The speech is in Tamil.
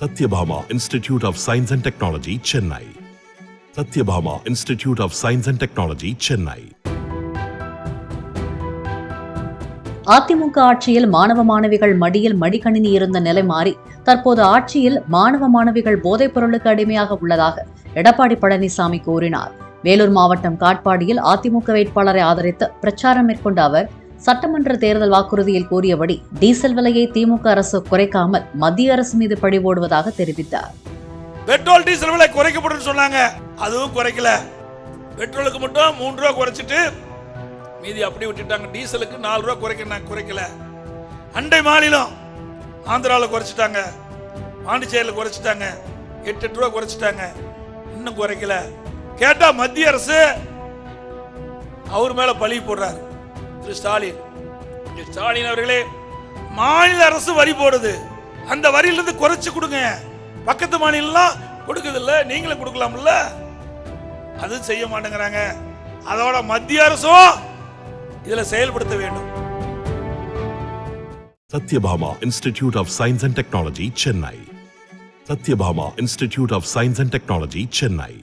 Satyabhama Institute of Science and Technology, Chennai. Satyabhama Institute of Science and Technology, Chennai. AIADMK ஆட்சியில் மாணவ மாணவிகள் மடியில் மடிக்கணினி இருந்த நிலை மாறி தற்போது ஆட்சியில் மாணவ மாணவிகள் போதைப் பொருளுக்கு அடிமையாக உள்ளதாக எடப்பாடி பழனிசாமி கூறினார். வேலூர் மாவட்டம் காட்பாடியில் அதிமுக வேட்பாளரை ஆதரித்து பிரச்சாரம் மேற்கொண்ட அவர் சட்டமன்ற தேர்தல் வாக்குறுதியில் கூறியபடி டீசல் விலையை திமுக அரசு குறைக்காமல் மத்திய அரசு மீது பழி போடுவதாக தெரிவித்தார். பெட்ரோல் டீசல் விலை குறைக்கப்படும் சொன்னாங்க, அதுவும் குறைக்கல. பெட்ரோலுக்கு மட்டும் 3 ரூபா குறைச்சிட்டு மீதி அப்படி விட்டுட்டாங்க. டீசலுக்கு 4 ரூபா குறைக்கல. அண்டை மாநிலம் ஆந்திராவில் குறைச்சிட்டாங்க, பாண்டிச்சேரியில் குறைச்சிட்டாங்க, 8 ரூபா குறைச்சிட்டாங்க, இன்னும் குறைக்கல. கேட்டா மத்திய அரசு அவர் மேல பழி போடுறாரு திரு ஸ்டாலின். ஸ்டாலின் அவர்களே, மாநில அரசு வரி போடுது, அந்த வரியிலிருந்து குறைச்சு கொடுங்க. பக்கத்து மாநிலம் கொடுக்குது இல்ல, நீங்களும் கொடுக்கலாம்ல, அது செய்ய மாட்டேங்கிறாங்க. அதோட மத்திய அரசும் இதுல செயல்படுத்த வேண்டும். Satyabhama Institute of Science and Technology, Chennai. Satyabhama Institute of Science and Technology, Chennai.